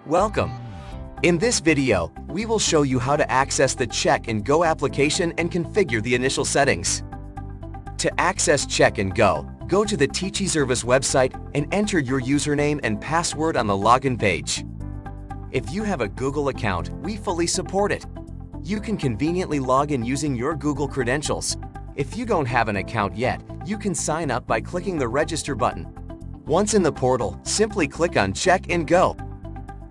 Welcome! In this video, we will show you how to access the Check and Go application and configure the initial settings. To access Check and Go, go to the Techiservice website and enter your username and password on the login page. If you have a Google account, we fully support it. You can conveniently log in using your Google credentials. If you don't have an account yet, you can sign up by clicking the Register button. Once in the portal, simply click on Check and Go.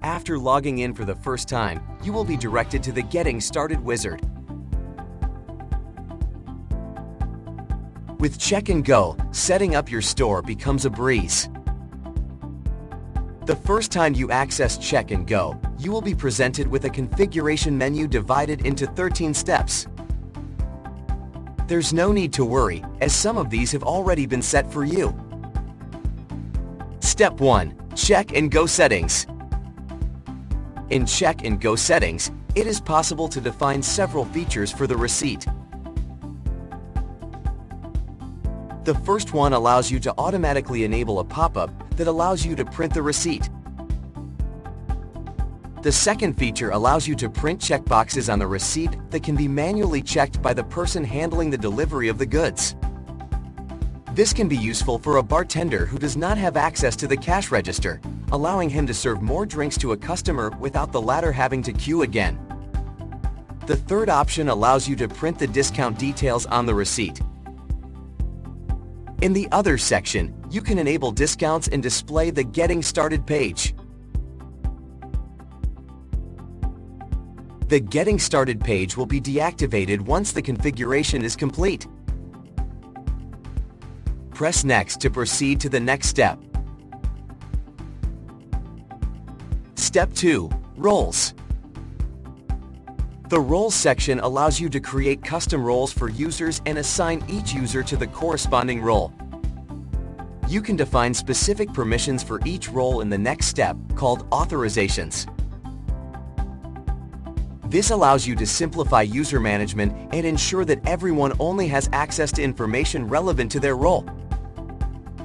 After logging in for the first time, you will be directed to the Getting Started wizard. With Check and Go, setting up your store becomes a breeze. The first time you access Check and Go, you will be presented with a configuration menu divided into 13 steps. There's no need to worry, as some of these have already been set for you. Step 1. Check and Go settings. In Check and Go settings, it is possible to define several features for the receipt. The first one allows you to automatically enable a pop-up that allows you to print the receipt. The second feature allows you to print checkboxes on the receipt that can be manually checked by the person handling the delivery of the goods. This can be useful for a bartender who does not have access to the cash register, allowing him to serve more drinks to a customer without the latter having to queue again. The third option allows you to print the discount details on the receipt. In the Other section, you can enable discounts and display the Getting Started page. The Getting Started page will be deactivated once the configuration is complete. Press Next to proceed to the next step. Step 2. Roles. The Roles section allows you to create custom roles for users and assign each user to the corresponding role. You can define specific permissions for each role in the next step, called Authorizations. This allows you to simplify user management and ensure that everyone only has access to information relevant to their role.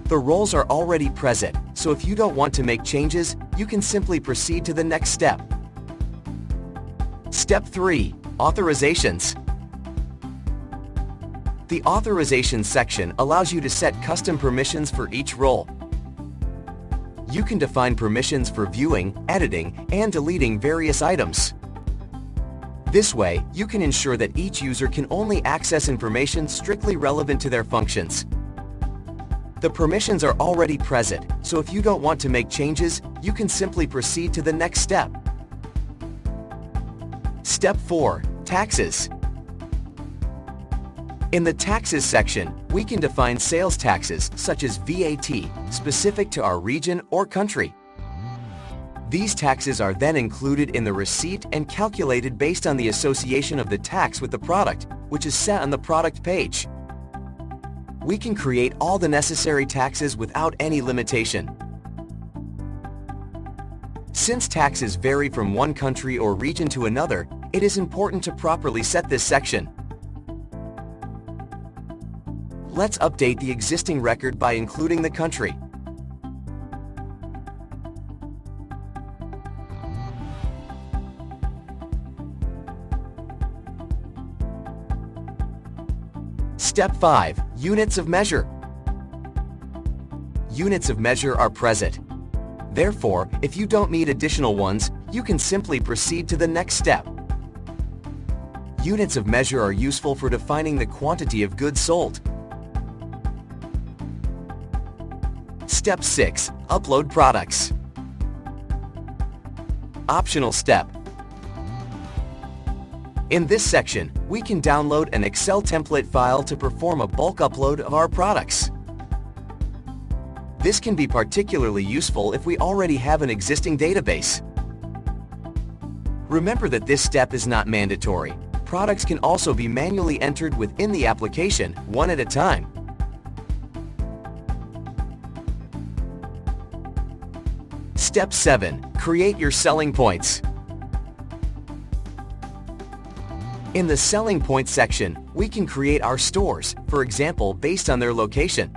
The roles are already present, so if you don't want to make changes, you can simply proceed to the next step. Step 3. Authorizations. The Authorizations section allows you to set custom permissions for each role. You can define permissions for viewing, editing, and deleting various items. This way, you can ensure that each user can only access information strictly relevant to their functions. The permissions are already present, so if you don't want to make changes, you can simply proceed to the next step. Step 4. Taxes. In the Taxes section, we can define sales taxes, such as VAT, specific to our region or country. These taxes are then included in the receipt and calculated based on the association of the tax with the product, which is set on the product page. We can create all the necessary taxes without any limitation. Since taxes vary from one country or region to another, it is important to properly set this section. Let's update the existing record by including the country. Step 5. Units of measure. Units of measure are present. Therefore, if you don't need additional ones, you can simply proceed to the next step. Units of measure are useful for defining the quantity of goods sold. Step 6. Upload products. Optional step. In this section, we can download an Excel template file to perform a bulk upload of our products. This can be particularly useful if we already have an existing database. Remember that this step is not mandatory. Products can also be manually entered within the application, one at a time. Step 7. Create your selling points. In the Selling Points section, we can create our stores, for example, based on their location.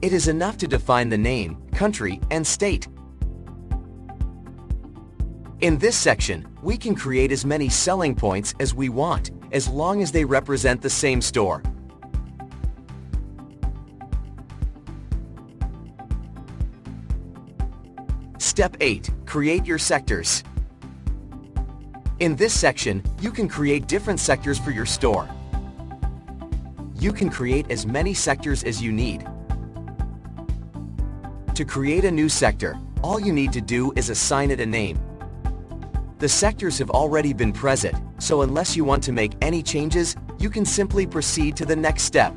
It is enough to define the name, country, and state. In this section, we can create as many selling points as we want, as long as they represent the same store. Step 8. Create your sectors. In this section, you can create different sectors for your store. You can create as many sectors as you need. To create a new sector, all you need to do is assign it a name. The sectors have already been present, so unless you want to make any changes, you can simply proceed to the next step.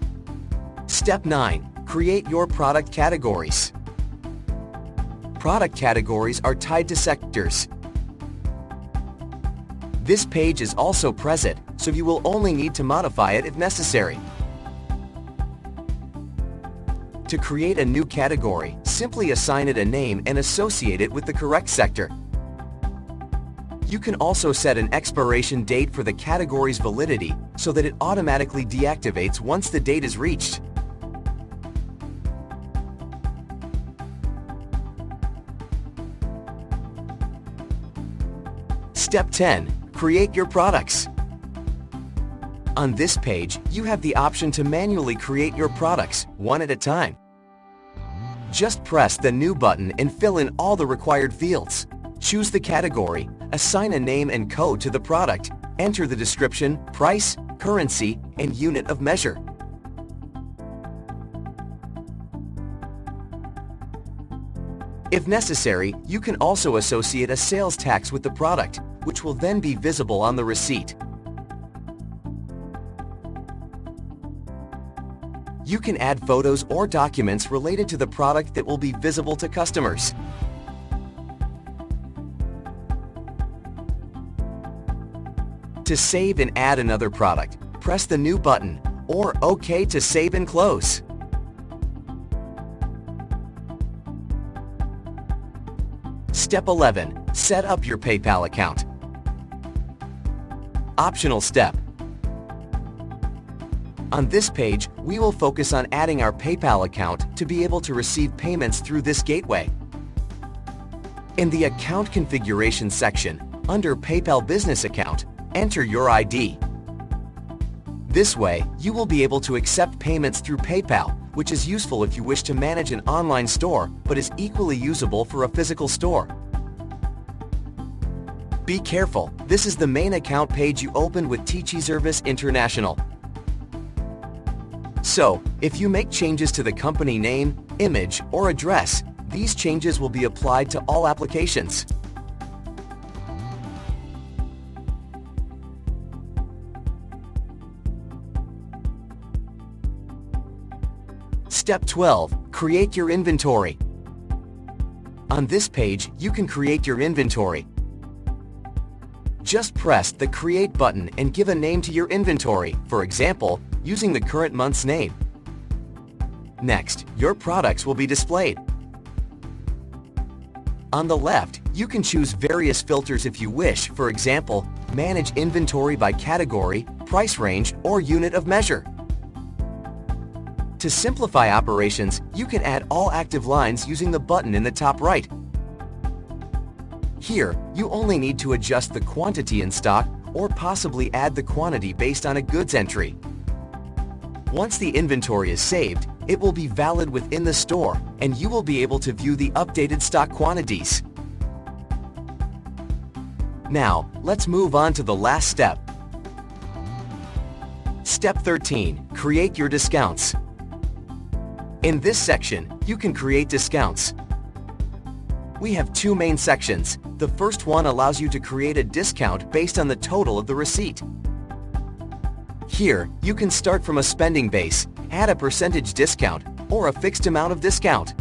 Step 9. Create your product categories. Product categories are tied to sectors. This page is also present, so you will only need to modify it if necessary. To create a new category, simply assign it a name and associate it with the correct sector. You can also set an expiration date for the category's validity so that it automatically deactivates once the date is reached. Step 10. Create your products. On this page, you have the option to manually create your products, one at a time. Just press the New button and fill in all the required fields. Choose the category, assign a name and code to the product, enter the description, price, currency, and unit of measure. If necessary, you can also associate a sales tax with the product, which will then be visible on the receipt. You can add photos or documents related to the product that will be visible to customers. To save and add another product, press the New button or OK to save and close. Step 11. Set up your PayPal account. Optional step. On this page, we will focus on adding our PayPal account to be able to receive payments through this gateway. In the Account Configuration section, under PayPal Business Account, enter your ID. This way, you will be able to accept payments through PayPal, which is useful if you wish to manage an online store, but is equally usable for a physical store. Be careful, this is the main account page you opened with Service International. So, if you make changes to the company name, image, or address, these changes will be applied to all applications. Step 12. Create your inventory. On this page, you can create your inventory. Just press the Create button and give a name to your inventory, for example, using the current month's name. Next, your products will be displayed. On the left, you can choose various filters if you wish, for example, manage inventory by category, price range, or unit of measure. To simplify operations, you can add all active lines using the button in the top right. Here, you only need to adjust the quantity in stock or possibly add the quantity based on a goods entry. Once the inventory is saved, it will be valid within the store and you will be able to view the updated stock quantities. Now, let's move on to the last step. Step 13. Create your discounts. In this section, you can create discounts. We have two main sections. The first one allows you to create a discount based on the total of the receipt. Here, you can start from a spending base, add a percentage discount, or a fixed amount of discount.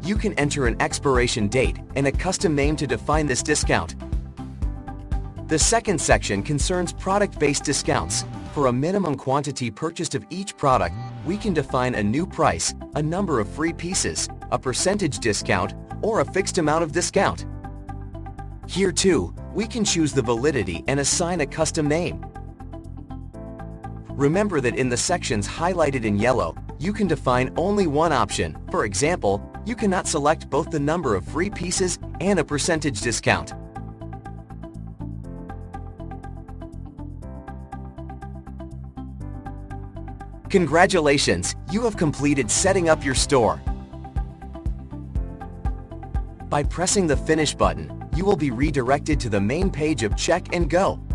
You can enter an expiration date and a custom name to define this discount. The second section concerns product-based discounts. For a minimum quantity purchased of each product, we can define a new price, a number of free pieces, a percentage discount, or a fixed amount of discount. Here too, we can choose the validity and assign a custom name. Remember that in the sections highlighted in yellow, you can define only one option. For example, you cannot select both the number of free pieces and a percentage discount. Congratulations! You have completed setting up your store. By pressing the Finish button, you will be redirected to the main page of Check and Go.